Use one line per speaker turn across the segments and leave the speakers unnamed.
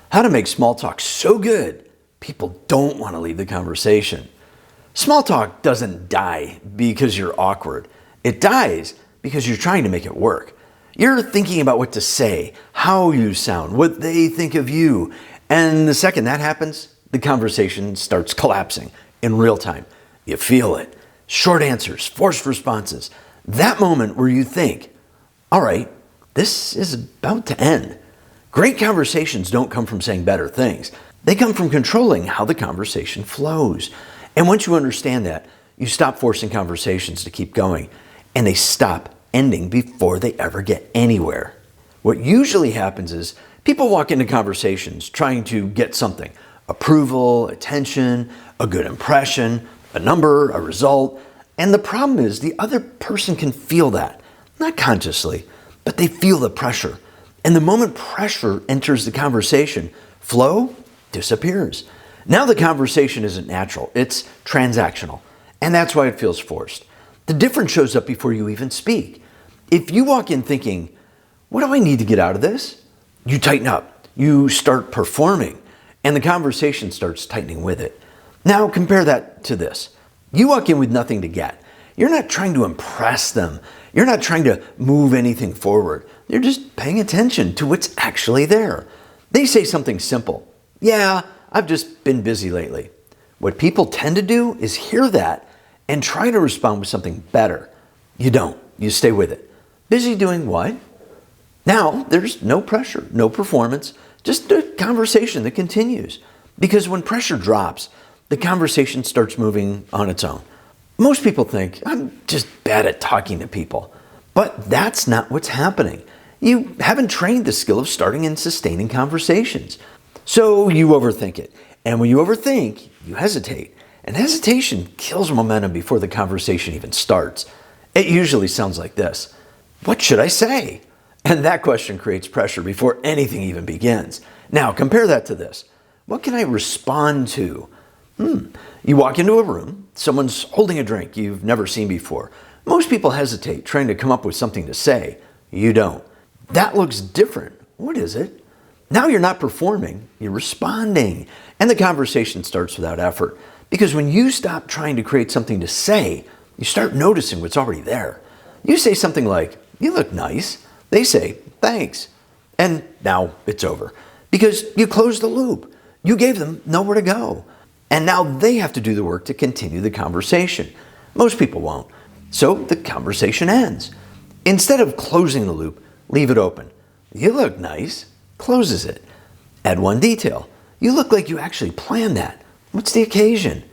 How to make small talk so good, people don't want to leave the conversation. Small talk doesn't die because you're awkward. It dies because you're trying to make it work. You're thinking about what to say, how you sound, what they think of you. And the second that happens, the conversation starts collapsing in real time. You feel it. Short answers, forced responses. That moment where you think, all right, this is about to end. Great conversations don't come from saying better things. They come from controlling how the conversation flows. And once you understand that, you stop forcing conversations to keep going, and they stop ending before they ever get anywhere. What usually happens is people walk into conversations trying to get something: approval, attention, a good impression, a number, a result. And the problem is the other person can feel that, not consciously, but they feel the pressure. And the moment pressure enters the conversation, flow disappears. Now the conversation isn't natural, it's transactional. And that's why it feels forced. The difference shows up before you even speak. If you walk in thinking, what do I need to get out of this? You tighten up, you start performing, and the conversation starts tightening with it. Now compare that to this. You walk in with nothing to get. You're not trying to impress them. You're not trying to move anything forward. You're just paying attention to what's actually there. They say something simple. Yeah, I've just been busy lately. What people tend to do is hear that and try to respond with something better. You don't. You stay with it. Busy doing what? Now, there's no pressure, no performance, just a conversation that continues. Because when pressure drops, the conversation starts moving on its own. Most people think, I'm just bad at talking to people. But that's not what's happening. You haven't trained the skill of starting and sustaining conversations. So you overthink it. And when you overthink, you hesitate. And hesitation kills momentum before the conversation even starts. It usually sounds like this: what should I say? And that question creates pressure before anything even begins. Now compare that to this: what can I respond to? You walk into a room, someone's holding a drink you've never seen before. Most people hesitate, trying to come up with something to say. You don't. That looks different. What is it? Now you're not performing, you're responding. And the conversation starts without effort. Because when you stop trying to create something to say, you start noticing what's already there. You say something like, you look nice. They say, thanks. And now it's over. Because you closed the loop. You gave them nowhere to go. And now they have to do the work to continue the conversation. Most people won't. So the conversation ends. Instead of closing the loop, leave it open. You look nice. Closes it. Add one detail. You look like you actually planned that. What's the occasion?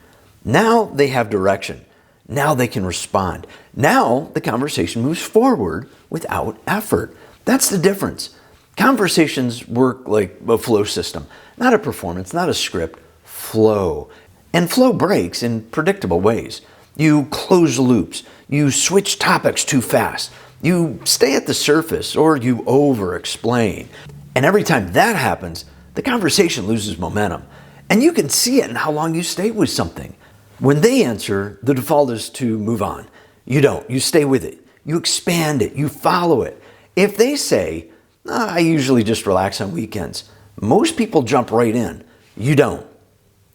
Now they have direction. Now they can respond. Now the conversation moves forward without effort. That's the difference. Conversations work like a flow system, not a performance, not a script. Flow. And flow breaks in predictable ways. You close loops. You switch topics too fast. You stay at the surface, or you over-explain. And every time that happens, the conversation loses momentum. And you can see it in how long you stay with something. When they answer, the default is to move on. You don't. You stay with it. You expand it. You follow it. If they say, I usually just relax on weekends, most people jump right in. You don't.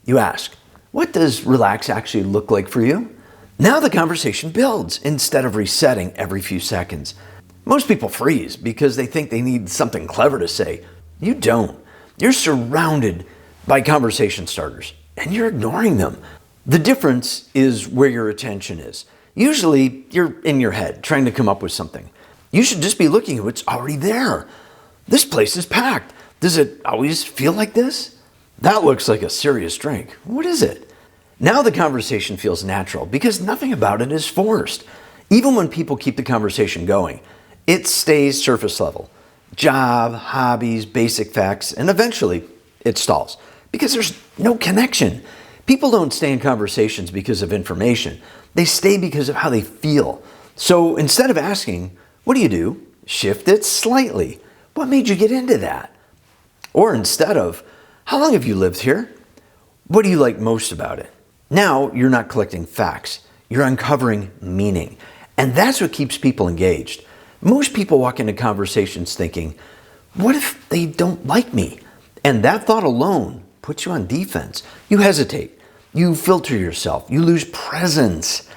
You ask, what does relax actually look like for you? Now the conversation builds instead of resetting every few seconds. Most people freeze because they think they need something clever to say. You don't. You're surrounded by conversation starters, and you're ignoring them. The difference is where your attention is. Usually, you're in your head trying to come up with something. You should just be looking at what's already there. This place is packed. Does it always feel like this? That looks like a serious drink. What is it? Now the conversation feels natural because nothing about it is forced. Even when people keep the conversation going, it stays surface level. Job, hobbies, basic facts, and eventually it stalls because there's no connection. People don't stay in conversations because of information. They stay because of how they feel. So instead of asking, what do? Shift it slightly. What made you get into that? Or instead of, how long have you lived here? What do you like most about it? Now you're not collecting facts. You're uncovering meaning. And that's what keeps people engaged. Most people walk into conversations thinking, what if they don't like me? And that thought alone puts you on defense. You hesitate. You filter yourself. You lose presence.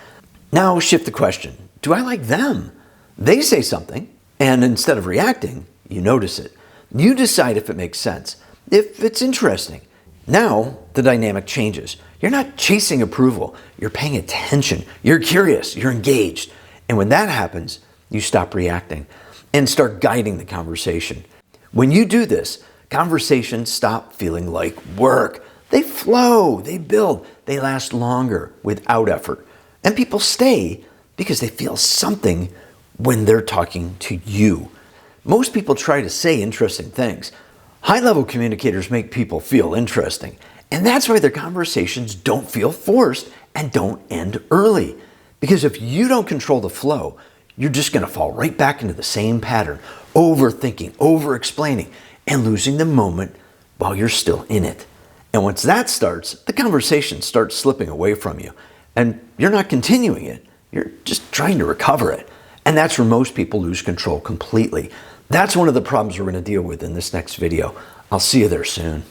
Now shift the question. Do I like them? They say something, and instead of reacting, you notice it. You decide if it makes sense, if it's interesting. Now the dynamic changes. You're not chasing approval. You're paying attention. You're curious. You're engaged. And when that happens, you stop reacting and start guiding the conversation. When you do this, conversations stop feeling like work. They flow, they build, they last longer without effort. And people stay because they feel something when they're talking to you. Most people try to say interesting things. High-level communicators make people feel interesting. And that's why their conversations don't feel forced and don't end early. Because if you don't control the flow, you're just going to fall right back into the same pattern, overthinking, over-explaining, and losing the moment while you're still in it. And once that starts, the conversation starts slipping away from you. And you're not continuing it. You're just trying to recover it. And that's where most people lose control completely. That's one of the problems we're going to deal with in this next video. I'll see you there soon.